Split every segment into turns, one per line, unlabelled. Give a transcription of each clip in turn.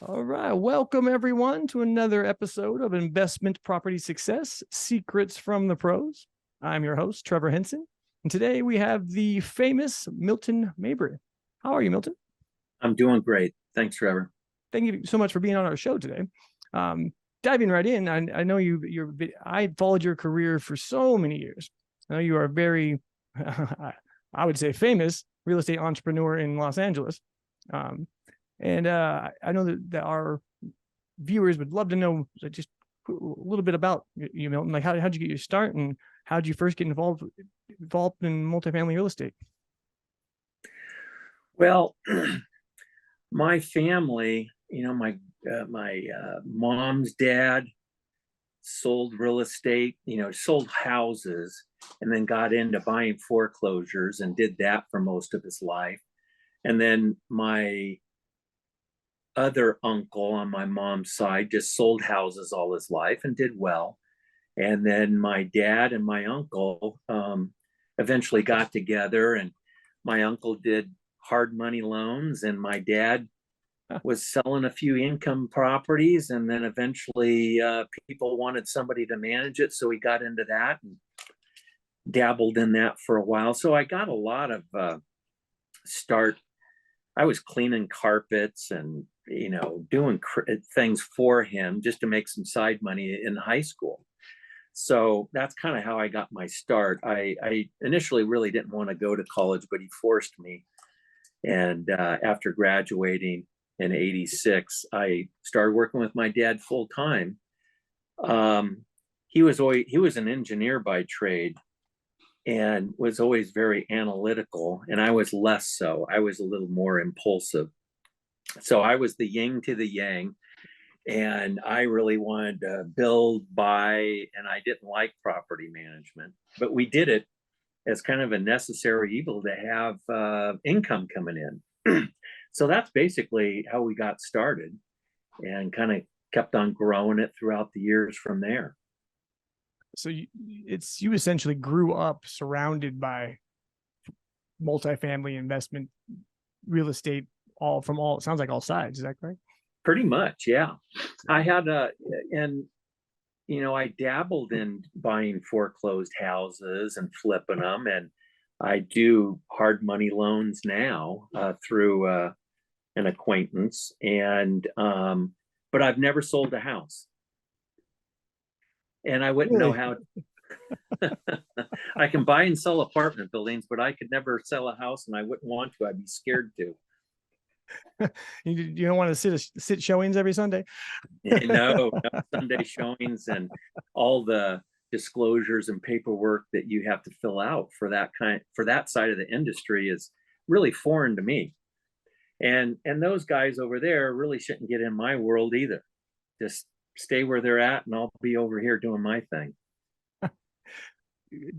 All right. Welcome, everyone, to another episode of Investment Property Success Secrets from the Pros. I'm your host, Trevor Henson. And today we have the famous Milton Mabry. How are you, Milton?
I'm doing great. Thanks, Trevor.
Thank you so much for being on our show today. Diving right in, I know I followed your career for so many years. I know you are a very, I would say, famous real estate entrepreneur in Los Angeles. I know that our viewers would love to know just a little bit about you, Milton. Like, how'd you get your start, and how'd you first get involved in multifamily real estate?
Well, my family, my mom's dad sold real estate, sold houses, and then got into buying foreclosures and did that for most of his life. And then my other uncle on my mom's side just sold houses all his life and did well. And then my dad and my uncle eventually got together, and my uncle did hard money loans, and my dad was selling a few income properties. And then eventually people wanted somebody to manage it, so he got into that and dabbled in that for a while. So I got a lot of start. I was cleaning carpets and doing things for him just to make some side money in high school. So that's kind of how I got my start. I initially really didn't want to go to college, but he forced me. And after graduating in '86, I started working with my dad full time. He was an engineer by trade and was always very analytical, and I was less so. I was a little more impulsive. So I was the yin to the yang, and I really wanted to build, buy, and I didn't like property management, but we did it as kind of a necessary evil to have income coming in. So that's basically how we got started, and kind of kept on growing it throughout the years from there.
So you essentially grew up surrounded by multifamily investment real estate, it sounds like all sides. Is that correct?
Pretty much, yeah. I had I dabbled in buying foreclosed houses and flipping them, and I do hard money loans now through an acquaintance, and but I've never sold a house, and I wouldn't know how. I can buy and sell apartment buildings, but I could never sell a house, and I wouldn't want to. I'd be scared to.
You don't want to sit showings every Sunday?
No Sunday showings and all the disclosures and paperwork that you have to fill out for that side of the industry is really foreign to me. And those guys over there really shouldn't get in my world either. Just stay where they're at, and I'll be over here doing my thing.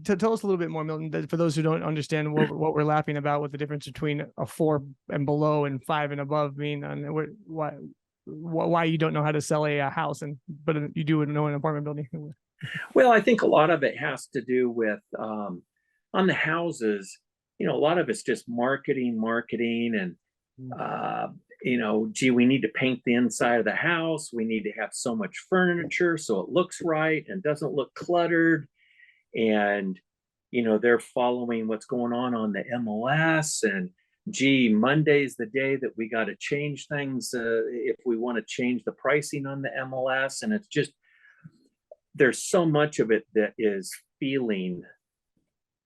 To tell us a little bit more, Milton, for those who don't understand what we're laughing about, what the difference between a 4 and below and 5 and above mean, and why you don't know how to sell a house, but you do know an apartment building.
Well, I think a lot of it has to do with on the houses. A lot of it's just marketing, and gee, we need to paint the inside of the house. We need to have so much furniture so it looks right and doesn't look cluttered. And they're following what's going on the MLS, and gee, Monday's the day that we got to change things if we want to change the pricing on the MLS. And it's just, there's so much of it that is feeling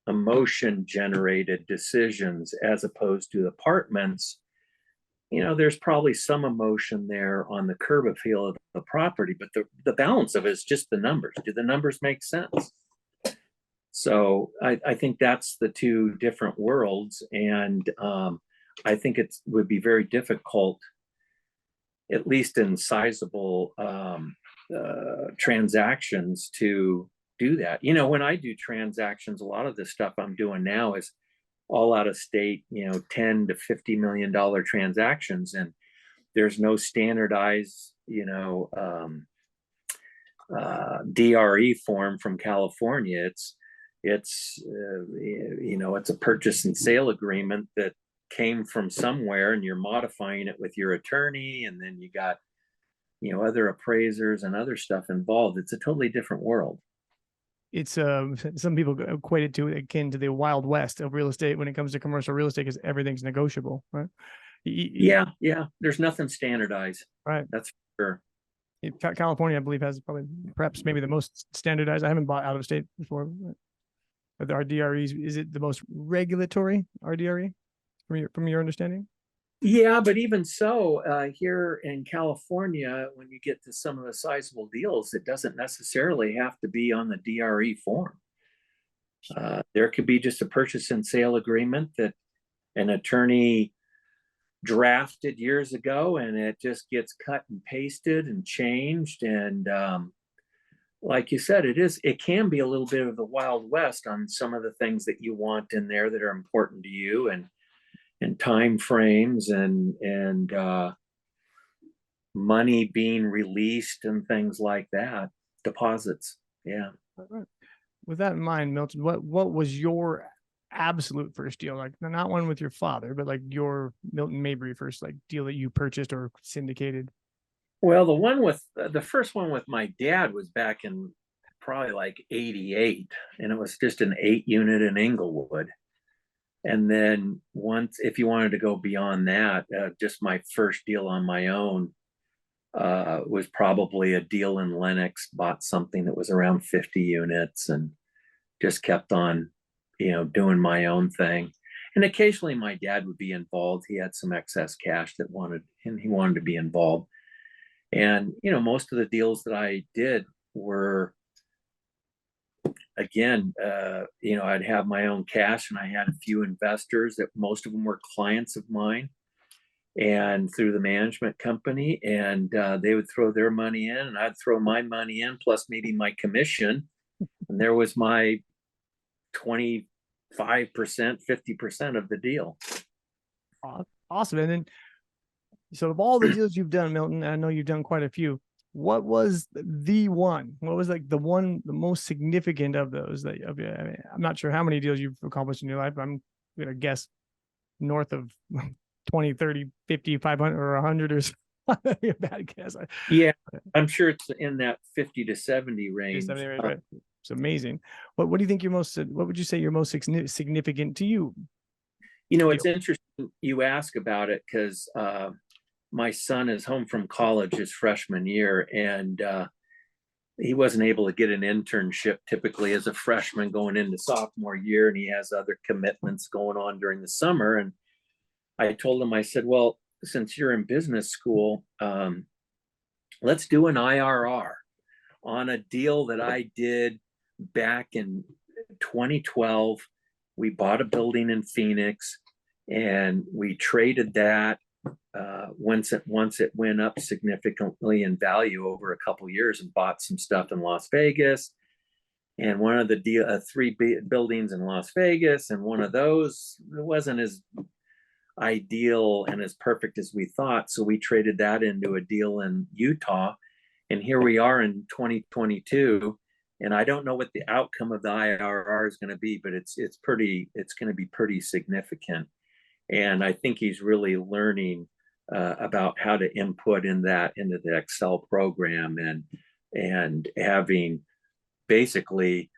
emotion generated decisions, as opposed to apartments. There's probably some emotion there on the curb appeal of the property, but the balance of it is just the numbers. Do the numbers make sense? So I think that's the two different worlds. And I think it would be very difficult, at least in sizable transactions, to do that. When I do transactions, a lot of the stuff I'm doing now is all out of state, $10 to $50 million transactions. And there's no standardized, DRE form from California. It's a purchase and sale agreement that came from somewhere, and you're modifying it with your attorney, and then you got, other appraisers and other stuff involved. It's a totally different world.
It's some people equate it to akin to the Wild West of real estate when it comes to commercial real estate, because everything's negotiable, right?
Yeah. There's nothing standardized.
Right.
That's for
sure. California, I believe, has probably perhaps maybe the most standardized. I haven't bought out of state before. But the RDREs, is it the most regulatory RDRE from your understanding?
Yeah, but even so, here in California, when you get to some of the sizable deals, it doesn't necessarily have to be on the DRE form. There could be just a purchase and sale agreement that an attorney drafted years ago, and it just gets cut and pasted and changed. And like you said, it can be a little bit of the Wild West on some of the things that you want in there that are important to you, and time frames, and money being released and things like that, deposits. Yeah.
With that in mind, Milton, what was your absolute first deal? Like, not one with your father, but like your Milton Mabry first like deal that you purchased or syndicated?
Well, the first one with my dad was back in probably like 88, and it was just an 8-unit in Inglewood. And then once, if you wanted to go beyond that, just my first deal on my own was probably a deal in Lenox. Bought something that was around 50 units and just kept on, doing my own thing. And occasionally my dad would be involved. He had some excess cash he wanted to be involved. And, most of the deals that I did were, again, I'd have my own cash, and I had a few investors that most of them were clients of mine, and through the management company, and they would throw their money in, and I'd throw my money in, plus maybe my commission. And there was my 25%, 50% of the deal.
Awesome. And then, so of all the deals you've done, Milton, I know you've done quite a few, what was the one? What was like the most significant of those? I'm not sure how many deals you've accomplished in your life. I'm going to guess north of 20, 30, 50, 500 or 100 or something. A bad guess.
Yeah, I'm sure it's in that 50 to 70 range.
70, right. It's amazing. What do you think what would you say your most significant to you?
It's interesting you ask about it, because my son is home from college his freshman year, and he wasn't able to get an internship typically as a freshman going into sophomore year, and he has other commitments going on during the summer. And I told him, I said, well, since you're in business school, let's do an IRR on a deal that I did back in 2012. We bought a building in Phoenix, and we traded that once it went up significantly in value over a couple of years, and bought some stuff in Las Vegas. And one of the 3 buildings in Las Vegas, and one of those wasn't as ideal and as perfect as we thought. So we traded that into a deal in Utah. And here we are in 2022. And I don't know what the outcome of the IRR is going to be, but it's going to be pretty significant. And I think he's really learning about how to input into the Excel program, and having basically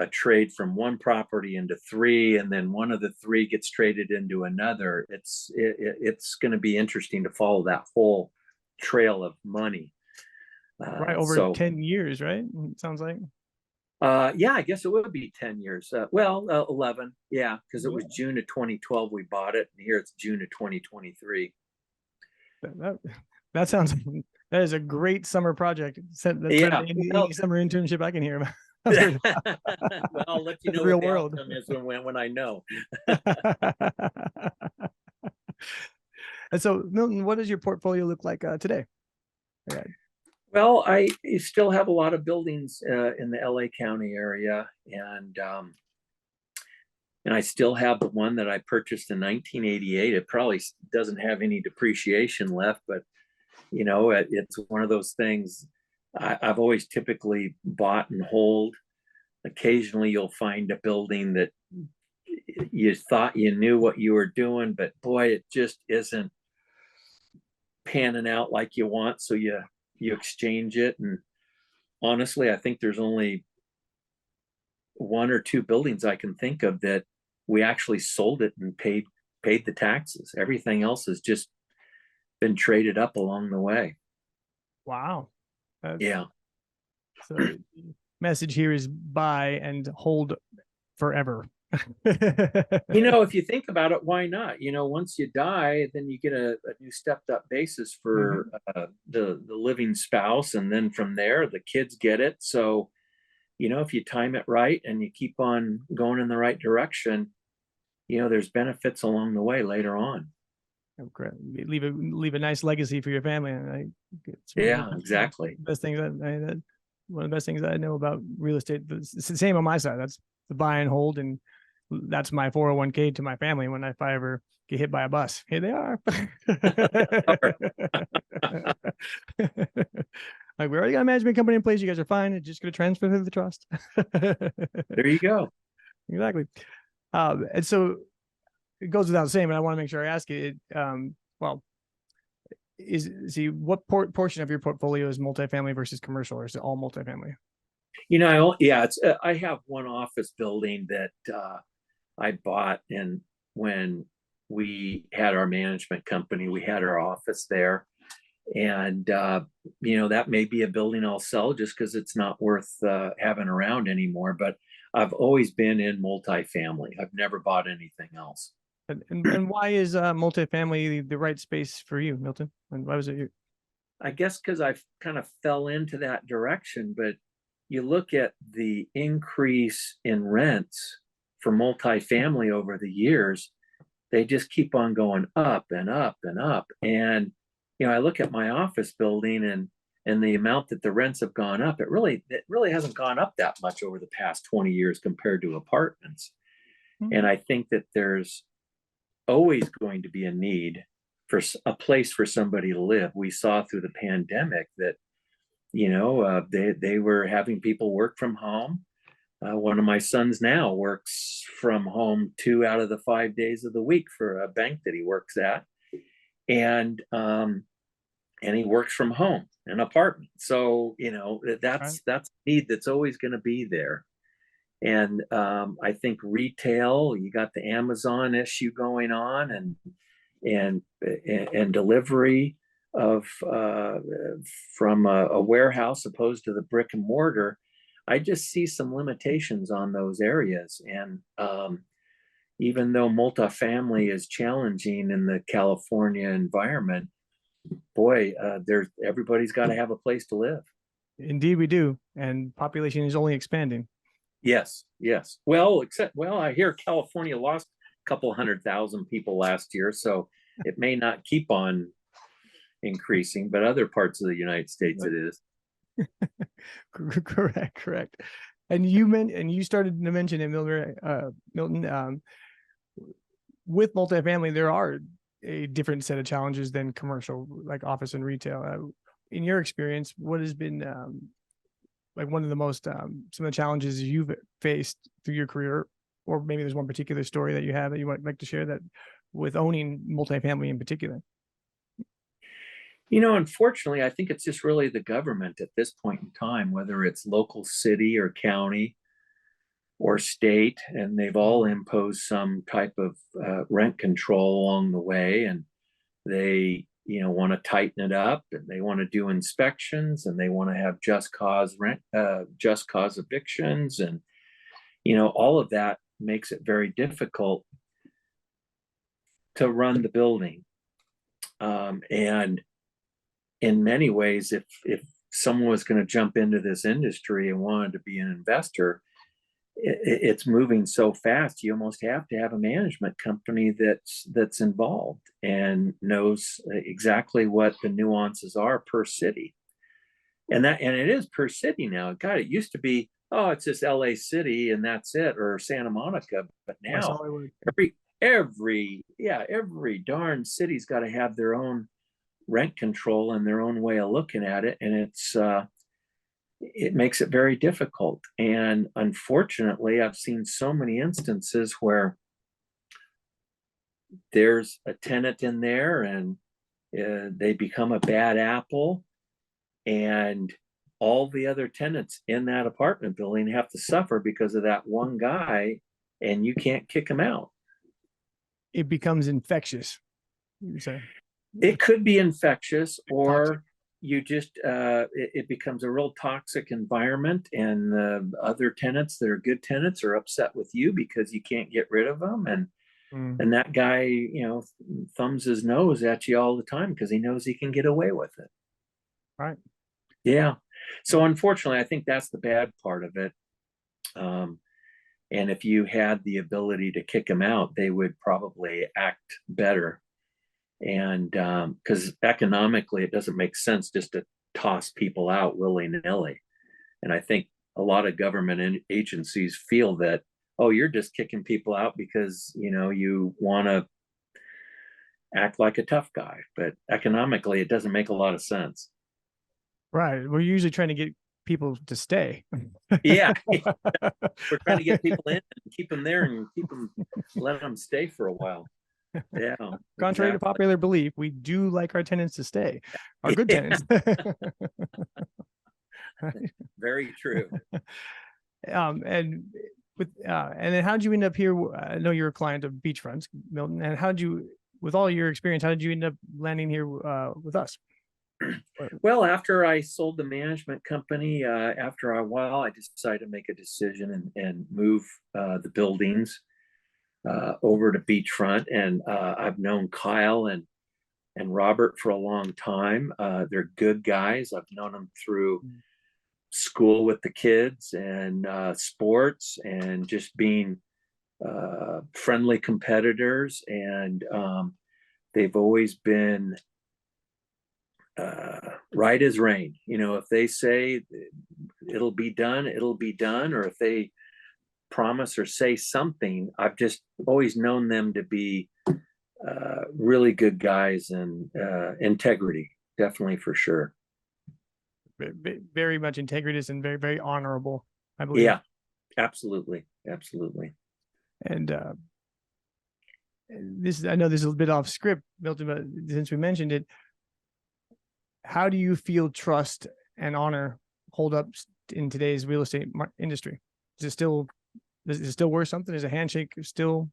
a trade from one property into 3, and then one of the 3 gets traded into another. It's going to be interesting to follow that whole trail of money.
Right, over 10 years, right? It sounds like.
Yeah, I guess it would be 10 years. 11. Yeah, because it was June of 2012 we bought it, and here it's June of 2023.
That sounds, that is a great summer project. Any summer internship I can hear about.
Well, I'll let you know
real
what the
world
outcome is when I know.
And so, Milton, what does your portfolio look like today?
Okay. Well, I still have a lot of buildings in the LA County area, and I still have the one that I purchased in 1988. It probably doesn't have any depreciation left, but it's one of those things. I've always typically bought and hold. Occasionally, you'll find a building that you thought you knew what you were doing, but boy, it just isn't panning out like you want. So you exchange it. And honestly, I think there's only one or two buildings I can think of that we actually sold it and paid the taxes. Everything else has just been traded up along the way.
Wow.
Yeah.
So message here is buy and hold forever.
If you think about it, why not? Once you die, then you get a new stepped up basis for the living spouse. And then from there, the kids get it. So, if you time it right and you keep on going in the right direction, there's benefits along the way later on.
Leave a nice legacy for your family. And
yeah, exactly.
Best things one of the best things that I know about real estate. It's the same on my side. That's the buy and hold, and that's my 401k to my family. If I ever get hit by a bus, here they are. Like, we already got a management company in place. You guys are fine. It's just going to transfer to the trust.
There you go.
Exactly. And so it goes without saying, but I want to make sure I ask you. What portion of your portfolio is multifamily versus commercial, or is it all multifamily?
I have one office building that I bought, and when we had our management company, we had our office there, and that may be a building I'll sell just because it's not worth having around anymore. But I've always been in multifamily. I've never bought anything else.
And why is multifamily the right space for you, Milton? And why was it you?
I guess because I kind of fell into that direction. But you look at the increase in rents for multifamily over the years, they just keep on going up and up and up. And I look at my office building and the amount that the rents have gone up, it really hasn't gone up that much over the past 20 years compared to apartments. Mm-hmm. And I think that there's always going to be a need for a place for somebody to live. We saw through the pandemic that, they were having people work from home. One of my sons now works from home 2 out of the 5 days of the week for a bank that he works at. And he works from home, an apartment. So, that's a need that's always going to be there. And I think retail, you got the Amazon issue going on, and delivery of from a warehouse opposed to the brick and mortar. I just see some limitations on those areas. And even though multifamily is challenging in the California environment, boy, everybody's got to have a place to live.
Indeed, we do. And population is only expanding.
Yes. Well, I hear California lost a couple 100,000 people last year, so it may not keep on increasing, but other parts of the United States it is.
Correct. And you started to mention it, Milton. With multifamily, there are a different set of challenges than commercial, like office and retail. In your experience, what has been like one of the most some of the challenges you've faced through your career, or maybe there's one particular story that you have that you might like to share that with owning multifamily in particular?
Unfortunately, I think it's just really the government at this point in time, whether it's local city or county or state, and they've all imposed some type of rent control along the way, and they want to tighten it up, and they want to do inspections, and they want to have just cause evictions, and all of that makes it very difficult to run the building. And in many ways, if someone was going to jump into this industry and wanted to be an investor, it's moving so fast. You almost have to have a management company that's involved and knows exactly what the nuances are per city. And it is per city now. God, it used to be, it's just LA City and that's it, or Santa Monica. But now every darn city's got to have their own rent control and their own way of looking at it. And it makes it very difficult. And unfortunately, I've seen so many instances where there's a tenant in there and they become a bad apple, and all the other tenants in that apartment building have to suffer because of that one guy, and you can't kick him out.
It becomes infectious. You say
It could be infectious, or
toxic.
you just it becomes a real toxic environment, and the other tenants that are good tenants are upset with you because you can't get rid of them, and that guy, thumbs his nose at you all the time because he knows he can get away with it.
Right.
Yeah. So unfortunately, I think that's the bad part of it. And if you had the ability to kick them out, they would probably act better. And because economically, it doesn't make sense just to toss people out willy-nilly. And I think a lot of government agencies feel that, oh, you're just kicking people out because, you want to act like a tough guy. But economically, it doesn't make a lot of sense.
Right. We're usually trying to get people to stay.
Yeah. We're trying to get people in and keep them there and let them stay for a while. Yeah.
Contrary to
exactly.
popular belief, we do like our tenants to stay, our good tenants.
Very true.
And then how'd you end up here? I know you're a client of Beachfronts, Milton, and with all your experience, how did you end up landing here with us?
Well, after I sold the management company, after a while, I decided to make a decision and move the buildings over to Beachfront. And I've known Kyle and Robert for a long time. They're good guys. I've known them through school with the kids and sports, and just being friendly competitors. And they've always been right as rain. If they say it'll be done, it'll be done. Or if they promise or say something, I've just always known them to be really good guys, and integrity, definitely, for sure.
Very much integritous and very, very honorable, I believe.
Yeah, absolutely. Absolutely.
And I know this is a bit off script, Milton, but since we mentioned it, how do you feel trust and honor hold up in today's real estate industry? Is it still worth something? Is a handshake still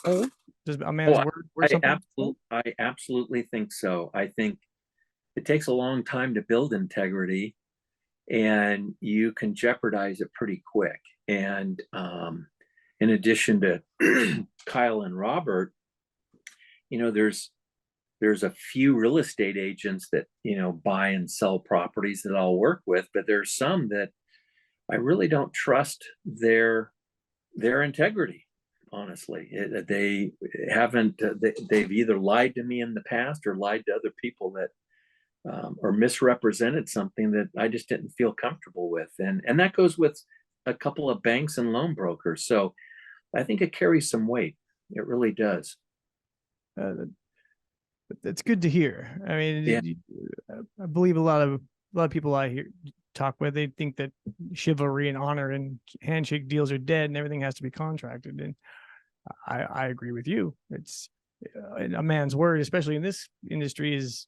hold? Does a man's word worth something?
I absolutely think so. I think it takes a long time to build integrity, and you can jeopardize it pretty quick. And in addition to Kyle and Robert, there's a few real estate agents that buy and sell properties that I'll work with, but there's some that I really don't trust their integrity. Honestly, they haven't. They've either lied to me in the past or lied to other people that, or misrepresented something that I just didn't feel comfortable with, and that goes with a couple of banks and loan brokers. So I think it carries some weight. It really does.
That's good to hear. I mean,
yeah.
I believe a lot of people I talk with, they think that chivalry and honor and handshake deals are dead and everything has to be contracted. And I agree with you. It's a man's word, especially in this industry, is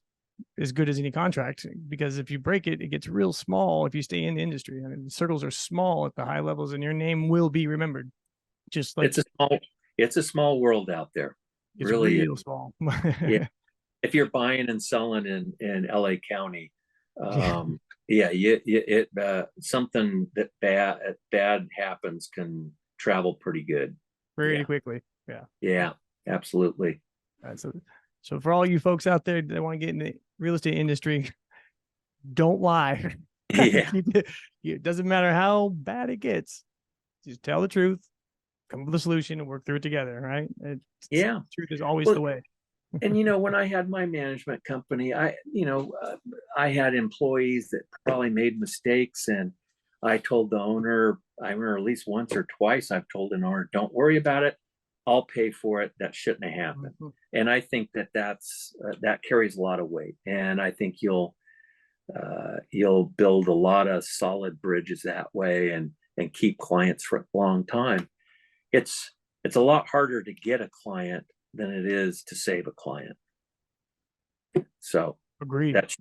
as good as any contract, because if you break it, it gets real small if you stay in the industry. I mean, the circles are small at the high levels, and your name will be remembered. Just like
it's a small world out there.
It's really real small.
Yeah. If you're buying and selling in LA County, something that bad happens can travel pretty good.
Very quickly.
Yeah, absolutely.
So for all you folks out there that want to get in the real estate industry, don't lie.
Yeah.
It doesn't matter how bad it gets. Just tell the truth, come up with a solution, and work through it together, right? Truth is always the way.
And when I had my management company, I had employees that probably made mistakes, and I told the owner, I remember at least once or twice, I've told an owner, don't worry about it. I'll pay for it. That shouldn't have happened. Mm-hmm. And I think that carries a lot of weight. And I think you'll build a lot of solid bridges that way, and keep clients for a long time. It's a lot harder to get a client than it is to save a client. So
Agreed.
that's,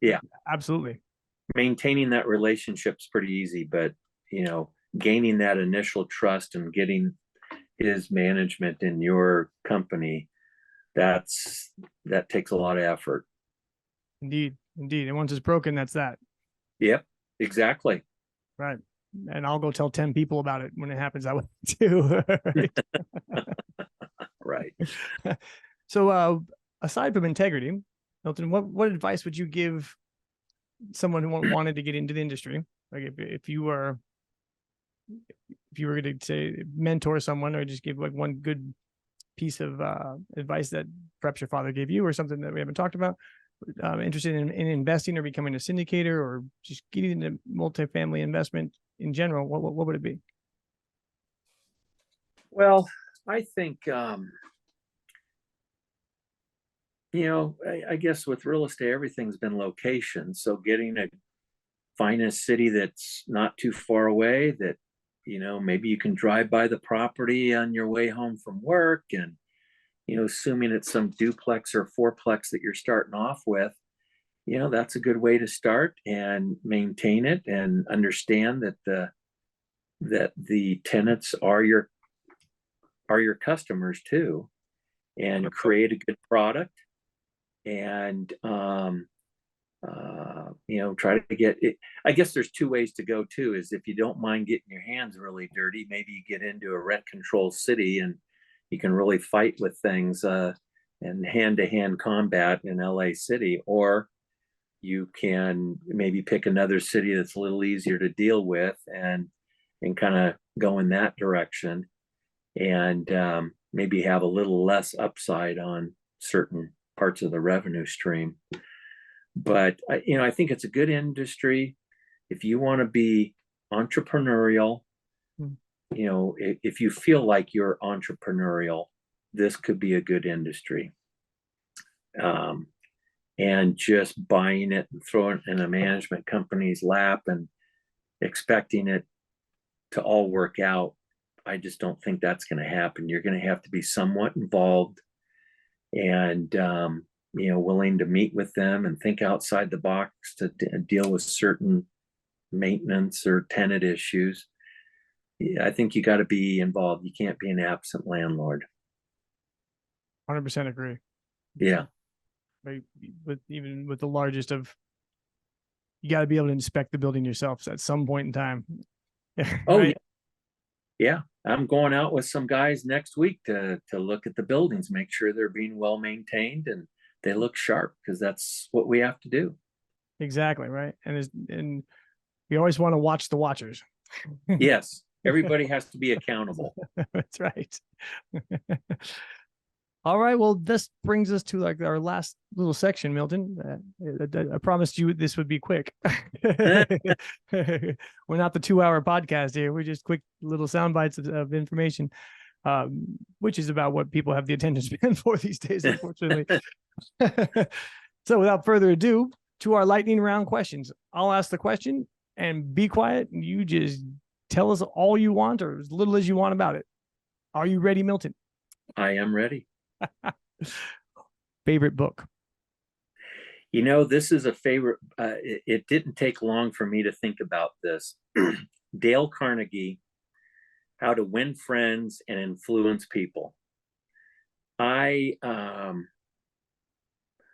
yeah,
Absolutely.
maintaining that relationship's pretty easy, but gaining that initial trust and getting his management in your company, that takes a lot of effort.
Indeed. And once it's broken, that's that.
Yep, exactly.
Right. And I'll go tell 10 people about it when it happens that way too.
Right.
So aside from integrity, Milton, what advice would you give someone who wanted to get into the industry? Like if you were going to say mentor someone, or just give like one good piece of advice that perhaps your father gave you, or something that we haven't talked about, interested in investing or becoming a syndicator, or just getting into multifamily investment in general, what would it be?
Well, I think, I guess with real estate, everything's been location. So find a city that's not too far away, that, maybe you can drive by the property on your way home from work, and, assuming it's some duplex or fourplex that you're starting off with, that's a good way to start and maintain it, and understand that the tenants are your customers too, and create a good product, and try to get it. I guess there's two ways to go too. Is if you don't mind getting your hands really dirty, maybe you get into a rent control city and you can really fight with things, and hand-to-hand combat in LA City, or you can maybe pick another city that's a little easier to deal with, and kind of go in that direction, and maybe have a little less upside on certain parts of the revenue stream. But I think it's a good industry if you want to be entrepreneurial. If you feel like you're entrepreneurial, this could be a good industry. And just buying it and throwing it in a management company's lap and expecting it to all work out, I just don't think that's going to happen. You're going to have to be somewhat involved, and willing to meet with them and think outside the box to deal with certain maintenance or tenant issues. Yeah, I think you got to be involved. You can't be an absent landlord.
100% agree.
Yeah.
Even with the largest of, you got to be able to inspect the building yourself at some point in time.
Oh,
right?
Yeah. I'm going out with some guys next week to look at the buildings, make sure they're being well maintained and they look sharp, because that's what we have to do.
Exactly. Right. And we always want to watch the watchers.
Yes. Everybody has to be accountable.
That's right. All right. Well, this brings us to like our last little section, Milton. I promised you this would be quick. We're not the 2-hour podcast here. We're just quick little sound bites of information, which is about what people have the attention span for these days, unfortunately. So without further ado, to our lightning round questions. I'll ask the question and be quiet. And you just tell us all you want, or as little as you want about it. Are you ready, Milton?
I am ready.
Favorite book?
This is a favorite. It didn't take long for me to think about this. Dale Carnegie, How to Win Friends and Influence People. I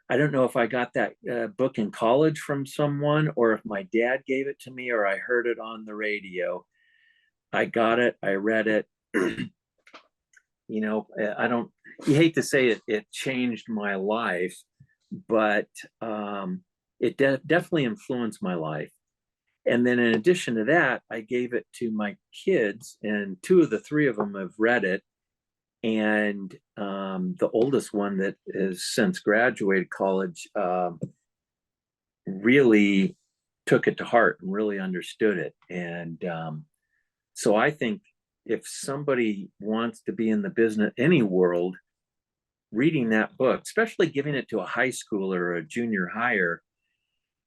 don't know if I got that book in college from someone, or if my dad gave it to me, or I heard it on the radio. I got it. I read it. You hate to say it changed my life, but it definitely influenced my life. And then in addition to that, I gave it to my kids, and 2 of the 3 of them have read it. And the oldest one, that has since graduated college, really took it to heart and really understood it. And so I think if somebody wants to be in the business, any world, reading that book, especially giving it to a high schooler or a junior higher,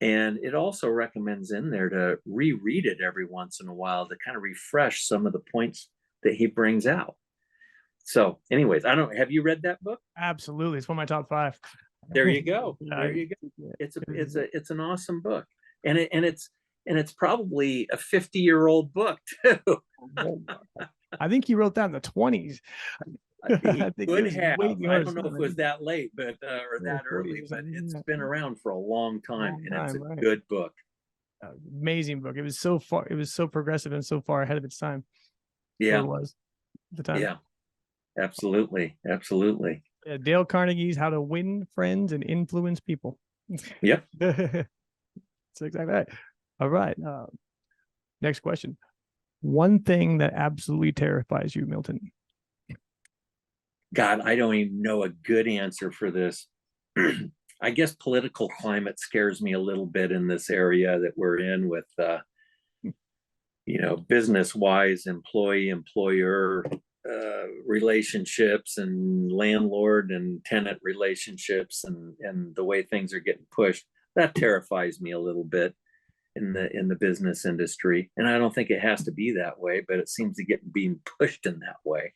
and it also recommends in there to reread it every once in a while to kind of refresh some of the points that he brings out. So anyways, I don't, have you read that book?
Absolutely. It's one of my top five.
There you go.
Yeah,
There you go. It's an awesome book. And it's probably a 50-year-old book too.
I think he wrote that in the 20s.
He
I think it
could
was
have.
way
I
beyond
don't know if it was that late, but or that early, but it's been around for a long time, and it's a good book.
Amazing book. It was so far, it was so progressive and so far ahead of its time.
Yeah,
it was at the time.
yeah, absolutely, absolutely.
Yeah, Dale Carnegie's How to Win Friends and Influence People.
Yep.
That's exactly right. All right. Next question. One thing that absolutely terrifies you, Milton.
God, I don't even know a good answer for this. I guess political climate scares me a little bit in this area that we're in with, business-wise, employee-employer relationships and landlord and tenant relationships, and the way things are getting pushed. That terrifies me a little bit in the business industry. And I don't think it has to be that way, but it seems to get being pushed in that way.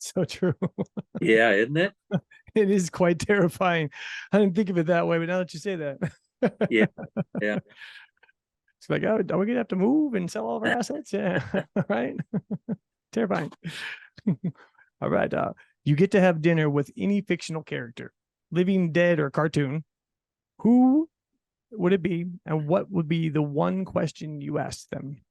So true.
Yeah, isn't it?
It is quite terrifying. I didn't think of it that way, but now that you say that.
Yeah. Yeah.
It's like, oh, are we gonna have to move and sell all of our assets? Yeah. Right. Terrifying. All right. You get to have dinner with any fictional character, living, dead, or cartoon. Who would it be, and what would be the one question you ask them?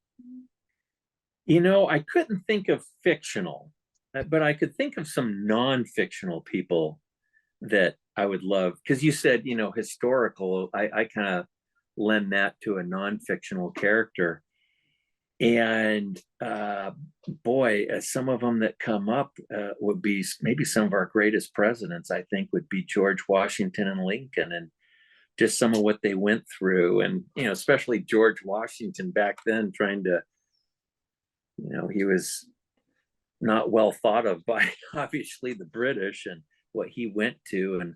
I couldn't think of fictional, but I could think of some non-fictional people that I would love, because you said, historical. I kind of lend that to a non-fictional character. And boy, some of them that come up would be maybe some of our greatest presidents. I think would be George Washington and Lincoln, and just some of what they went through. And especially George Washington back then, trying to, he was not well thought of by obviously the British, and what he went to, and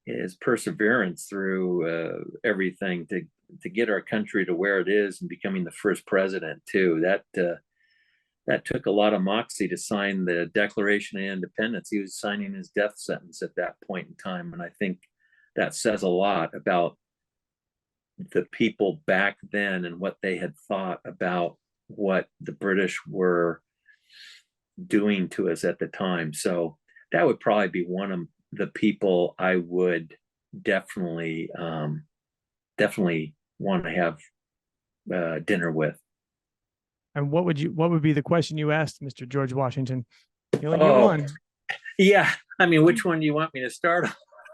his perseverance through everything to get our country to where it is, and becoming the first president too. That took a lot of moxie to sign the Declaration of Independence. He was signing his death sentence at that point in time, and I think that says a lot about the people back then and what they had thought about what the British were doing to us at the time. So that would probably be one of the people I would definitely want to have dinner with.
And what would be the question you asked Mr. George Washington? You only get one.
Yeah. I mean, which one do you want me to start on?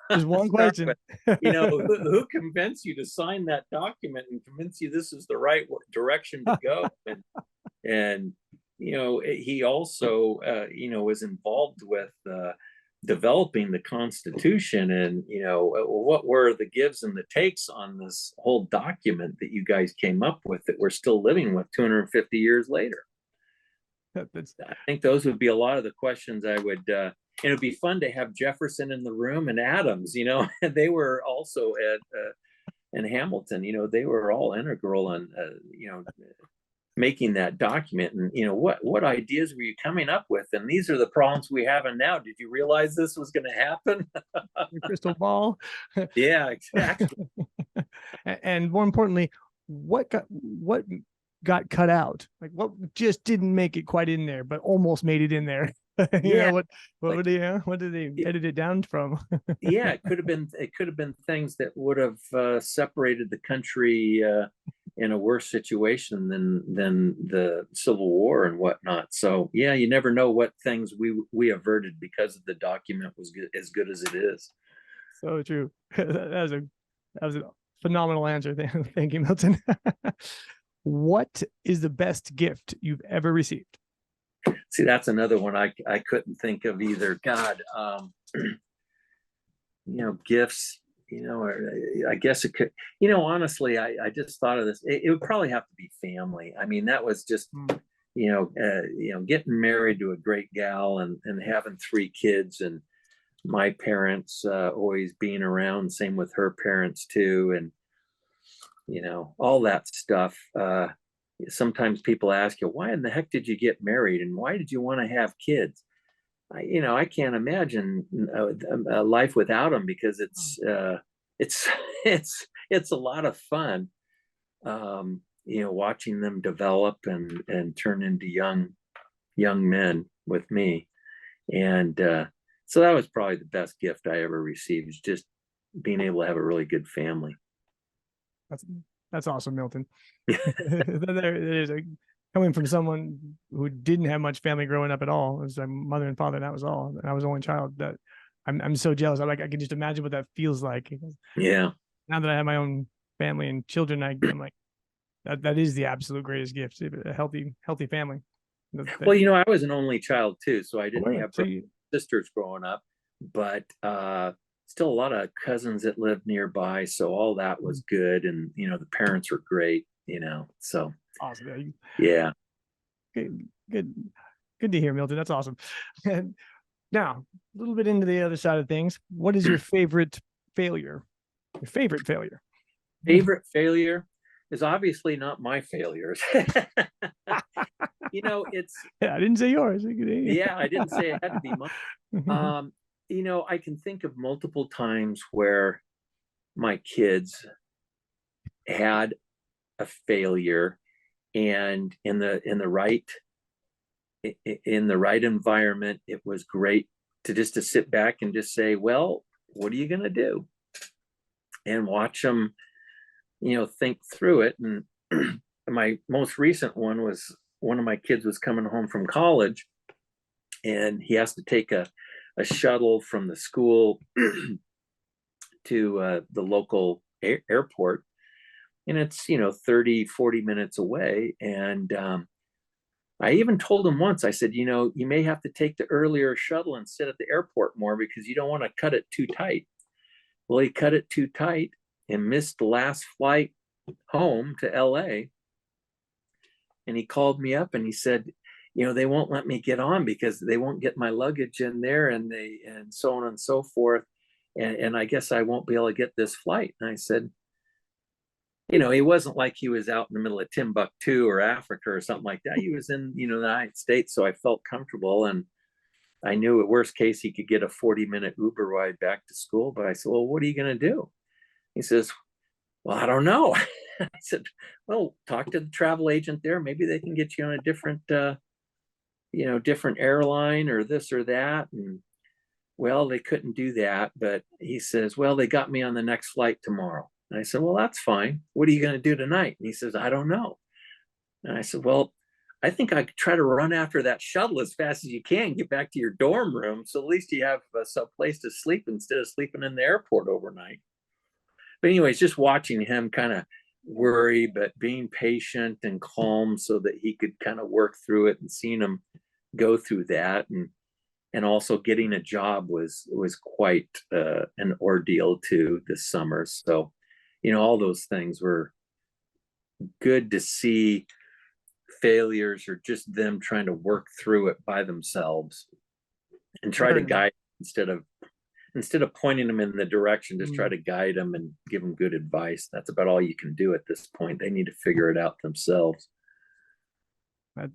There's one question.
Who convinced you to sign that document and convince you this is the right direction to go? And he also, was involved with developing the Constitution, and what were the gives and the takes on this whole document that you guys came up with that we're still living with 250 years later. I think those would be a lot of the questions I would. It would be fun to have Jefferson in the room, and Adams. And they were also and Hamilton. They were all integral in making that document. And what ideas were you coming up with? And these are the problems we have now. Did you realize this was going to happen?
Crystal ball.
Yeah, exactly.
And more importantly, what got cut out? Like, what just didn't make it quite in there, but almost made it in there? What did they edit it down from?
Yeah, it could have been things that would have separated the country in a worse situation than the Civil War and whatnot. So yeah, you never know what things we averted because of the document was as good as it is.
So true. That was a phenomenal answer. Thank you, Milton. What is the best gift you've ever received?
See, that's another one I couldn't think of either. God, gifts. I guess it could. Honestly, I just thought of this. It would probably have to be family. I mean, that was just, getting married to a great gal and having 3 kids, and my parents always being around. Same with her parents too, and all that stuff. sometimes people ask you, why in the heck did you get married and why did you want to have kids? I can't imagine a life without them, because it's it's a lot of fun, watching them develop and turn into young men with me. And so that was probably the best gift I ever received, is just being able to have a really good family.
That's awesome, Milton. There is coming from someone who didn't have much family growing up at all. It was my mother and father, and that was all. And I was the only child. That I'm so jealous. I can just imagine what that feels like.
Yeah.
Now that I have my own family and children, I'm like, that is the absolute greatest gift. A healthy family.
Well, I was an only child too, so I didn't have
So
sisters growing up, but still a lot of cousins that lived nearby, so all that was good. And the parents were great, so
awesome.
yeah.
Good to hear, Milton. That's awesome. And now, a little bit into the other side of things. What is your favorite failure? Your favorite failure?
Favorite failure is obviously not my failures. It's
I didn't say yours.
Yeah, I didn't say it had to be mine. I can think of multiple times where my kids had a failure, and in the right environment, it was great to sit back and just say, well, what are you going to do? And watch them, think through it. And my most recent one was, one of my kids was coming home from college, and he has to take a shuttle from the school to the local airport. And it's, 30-40 minutes away. And I even told him once, I said, you may have to take the earlier shuttle and sit at the airport more, because you don't want to cut it too tight. Well, he cut it too tight and missed the last flight home to LA. And he called me up and he said, they won't let me get on because they won't get my luggage in there, and so on and so forth. And I guess I won't be able to get this flight. And I said, he wasn't like he was out in the middle of Timbuktu or Africa or something like that. He was in, the United States. So I felt comfortable, and I knew at worst case he could get a 40-minute Uber ride back to school. But I said, well, what are you going to do? He says, well, I don't know. I said, well, talk to the travel agent there. Maybe they can get you on a different, different airline or this or that. And well, they couldn't do that. But he says, well, they got me on the next flight tomorrow. And I said, well, that's fine. What are you going to do tonight? And he says, I don't know. And I said, well, I think I could try to run after that shuttle as fast as you can, get back to your dorm room. So at least you have some place to sleep instead of sleeping in the airport overnight. But anyways, just watching him kind of worry, but being patient and calm so that he could kind of work through it, and seeing him go through that. And also getting a job was quite an ordeal too this summer. So, all those things were good to see. Failures or just them trying to work through it by themselves and try to guide, instead of pointing them in the direction, just try to guide them and give them good advice. That's about all you can do at this point. They need to figure it out themselves.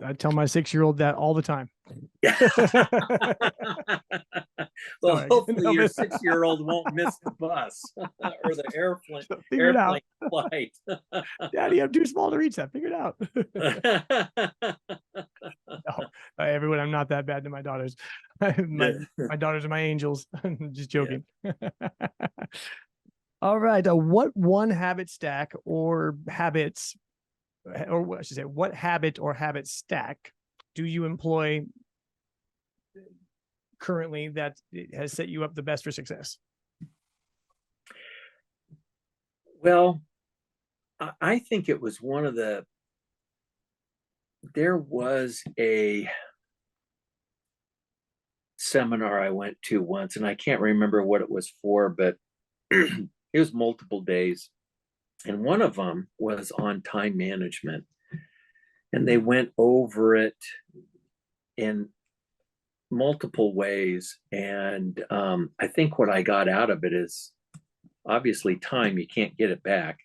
I tell my 6-year-old that all the time.
Well, hopefully your 6-year-old won't miss the bus or the airplane flight.
Daddy, I'm too small to reach that. Figure it out. No, everyone, I'm not that bad to my daughters. My daughters are my angels. I'm just joking. Yeah. All right. What one habit stack or habits, or I should say, what habit or habit stack do you employ currently that has set you up the best for success?
Well, I think it was there was a seminar I went to once, and I can't remember what it was for, but it was multiple days. And one of them was on time management. And they went over it in multiple ways. And I think what I got out of it is, obviously time, you can't get it back.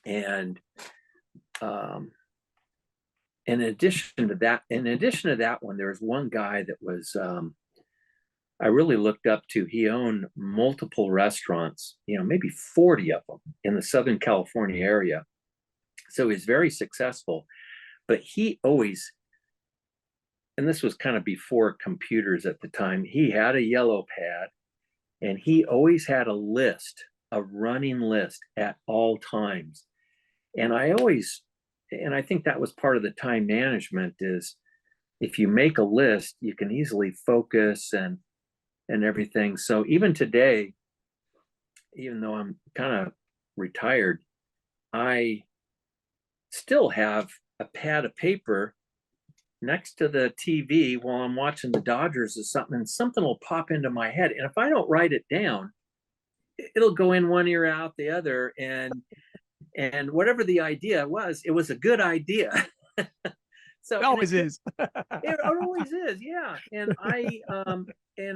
And in addition to that one, there was one guy that was I really looked up to. He owned multiple restaurants, maybe 40 of them in the Southern California area. So he's very successful, but he always, and this was kind of before computers at the time, he had a yellow pad and he always had a running list at all times. And I think that was part of the time management is if you make a list, you can easily focus and everything. So even today, even though I'm kind of retired, I still have a pad of paper next to the TV while I'm watching the Dodgers or something, and something will pop into my head. And if I don't write it down, it'll go in one ear out the other. And whatever the idea was, it was a good idea. So
it always is.
It always is, yeah. And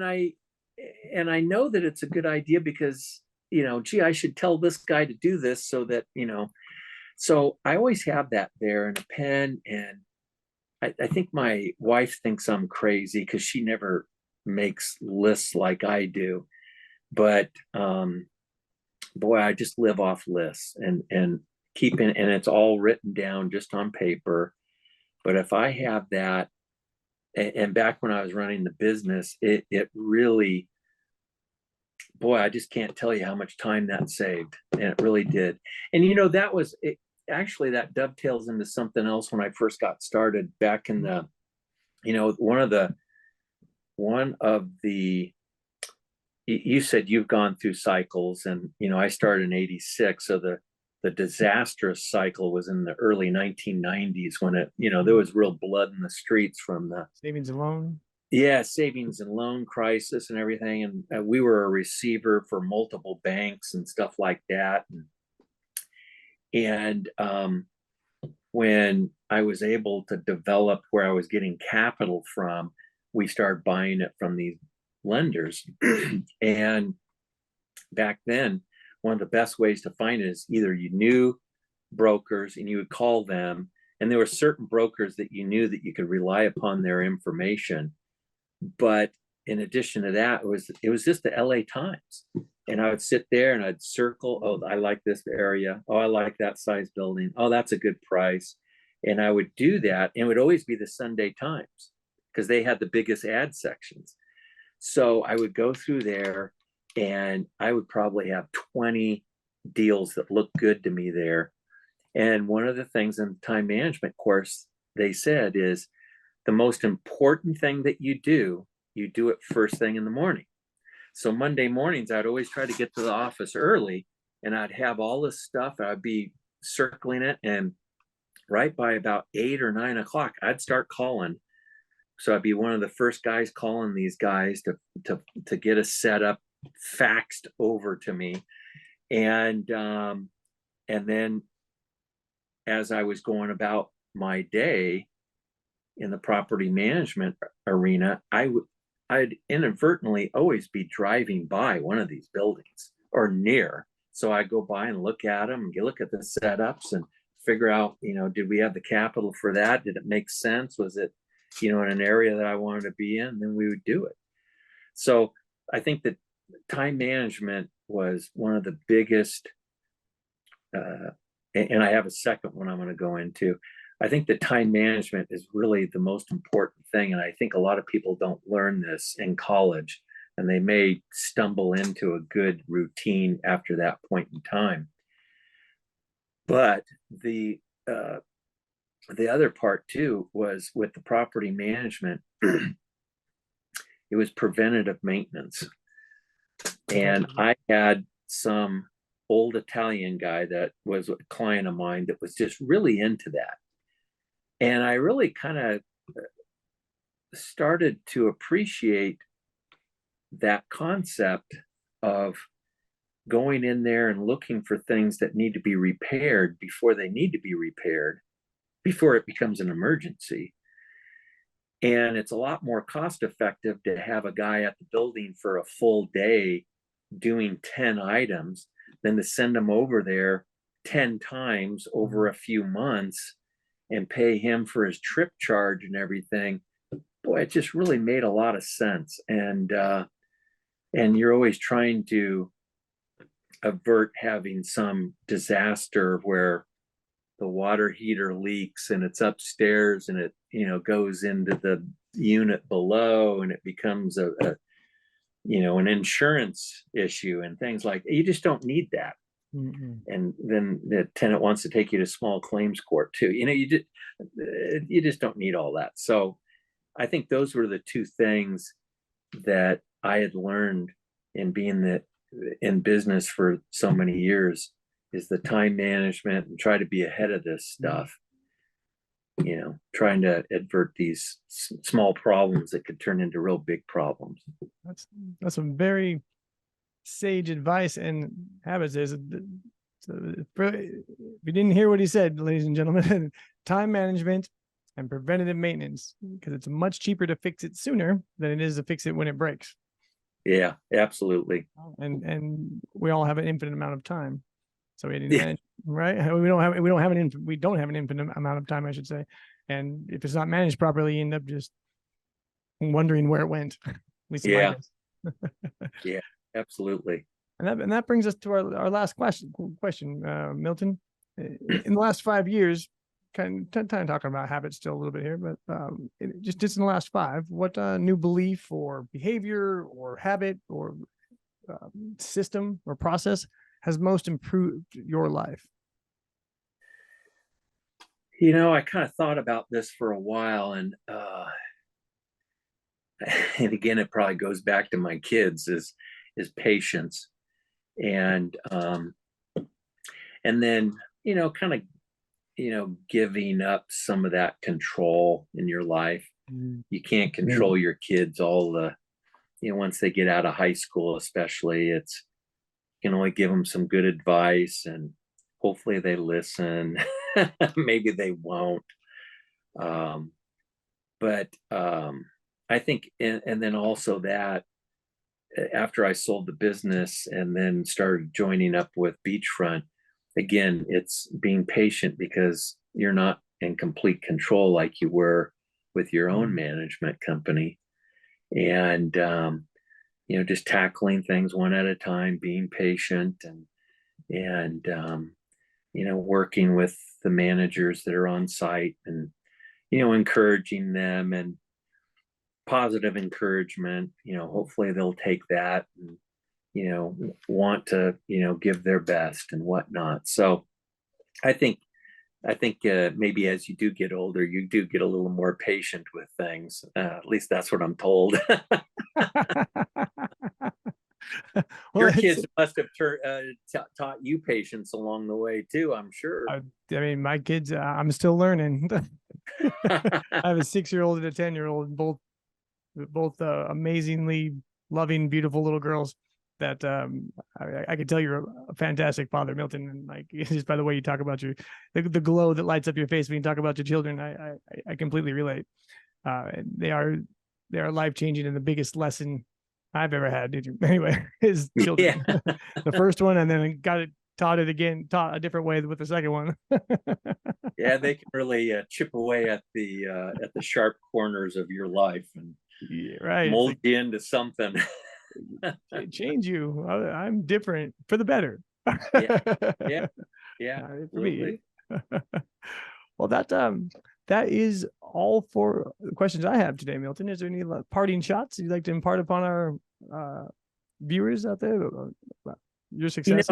I know that it's a good idea because gee, I should tell this guy to do this so that so I always have that there and a pen. And I think my wife thinks I'm crazy because she never makes lists like I do. But boy, I just live off lists and keeping, and it's all written down just on paper. But if I have that, and back when I was running the business, it really, boy, I just can't tell you how much time that saved. And it really did. And that was it. Actually, that dovetails into something else when I first got started back in the, one of the, you said you've gone through cycles, and I started in '86, so the disastrous cycle was in the early 1990s when it there was real blood in the streets from the
savings and loan.
Yeah, savings and loan crisis and everything. And we were a receiver for multiple banks and stuff like that. And when I was able to develop where I was getting capital from, we started buying it from these lenders. And back then, one of the best ways to find it is either you knew brokers and you would call them, and there were certain brokers that you knew that you could rely upon their information. But in addition to that, it was just the LA Times. And I would sit there and I'd circle, oh, I like this area. Oh, I like that size building. Oh, that's a good price. And I would do that. And it would always be the Sunday Times because they had the biggest ad sections. So I would go through there and I would probably have 20 deals that looked good to me there. And one of the things in the time management course they said is the most important thing that you do it first thing in the morning. So Monday mornings, I'd always try to get to the office early, and I'd have all this stuff. I'd be circling it, and right by about 8 or 9 o'clock, I'd start calling. So I'd be one of the first guys calling these guys to get a setup faxed over to me, and then as I was going about my day in the property management arena, I'd inadvertently always be driving by one of these buildings or near. So I go by and look at them and look at the setups and figure out, did we have the capital for that? Did it make sense? Was it, in an area that I wanted to be in? Then we would do it. So I think that time management was one of the biggest, and I have a second one I'm going to go into. I think that time management is really the most important thing. And I think a lot of people don't learn this in college, and they may stumble into a good routine after that point in time. But the other part too was with the property management, it was preventative maintenance. And I had some old Italian guy that was a client of mine that was just really into that. And I really kind of started to appreciate that concept of going in there and looking for things that need to be repaired before they need to be repaired, before it becomes an emergency. And it's a lot more cost effective to have a guy at the building for a full day doing 10 items than to send them over there 10 times over a few months and pay him for his trip charge and everything. Boy, it just really made a lot of sense. And you're always trying to avert having some disaster where the water heater leaks and it's upstairs and it, goes into the unit below and it becomes an insurance issue and things like that. You just don't need that.
Mm-mm.
And then the tenant wants to take you to small claims court too. You just don't need all that. So I think those were the two things that I had learned in being in business for so many years, is the time management and try to be ahead of this stuff. Trying to avert these small problems that could turn into real big problems.
That's some very sage advice and habits. So if you didn't hear what he said, ladies and gentlemen, time management and preventative maintenance, because it's much cheaper to fix it sooner than it is to fix it when it breaks.
Yeah, absolutely.
And we all have an infinite amount of time, so we didn't manage, right? We don't have an infinite amount of time, I should say. And if it's not managed properly, you end up just wondering where it went. At least in my case.
Yeah, absolutely.
And that brings us to our last question, Milton. In the last 5 years, kind of talking about habits still a little bit here, but just in the last 5, what new belief or behavior or habit or system or process has most improved your life?
I kind of thought about this for a while, and again, it probably goes back to my kids, is patience, and then kind of giving up some of that control in your life. You can't control your kids once they get out of high school, especially. You can only give them some good advice and hopefully they listen. Maybe they won't. But I think, and then also that after I sold the business and then started joining up with Beachfront, again, it's being patient because you're not in complete control like you were with your own management company. And, just tackling things one at a time, being patient and working with the managers that are on site and, encouraging them and positive encouragement. Hopefully they'll take that and, want to, give their best and whatnot. So I think maybe as you do get older, you do get a little more patient with things. At least that's what I'm told. Your kids must have taught you patience along the way too, I'm sure.
I mean, my kids, I'm still learning. I have a 6-year-old and a 10-year-old, both amazingly loving, beautiful little girls that I could tell you're a fantastic father, Milton. And like, just by the way you talk about the glow that lights up your face when you talk about your children, I completely relate. They are life-changing, and the biggest lesson I've ever had, anyway, is children. Yeah. The first one, and then taught a different way with the second one.
Yeah, they can really chip away at the sharp corners of your life and mold you into something.
Change you. I'm different for the better.
Yeah. Absolutely.
Well, that is all for the questions I have today, Milton. Is there any parting shots you'd like to impart upon our viewers out there? Your success.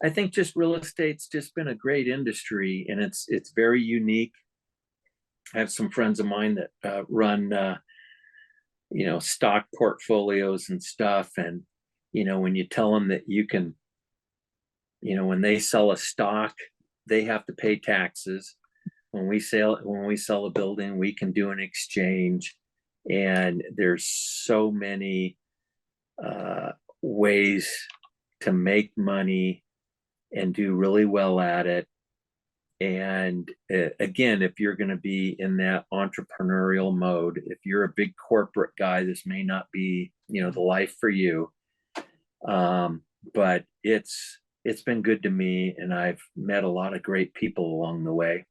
I think just real estate's just been a great industry, and it's very unique. I have some friends of mine that run stock portfolios and stuff, and when you tell them that you can, when they sell a stock, they have to pay taxes. When we sell a building, we can do an exchange, and there's so many ways to make money and do really well at it. And again, if you're going to be in that entrepreneurial mode, if you're a big corporate guy, this may not be, the life for you. But it's it's been good to me, and I've met a lot of great people along the way.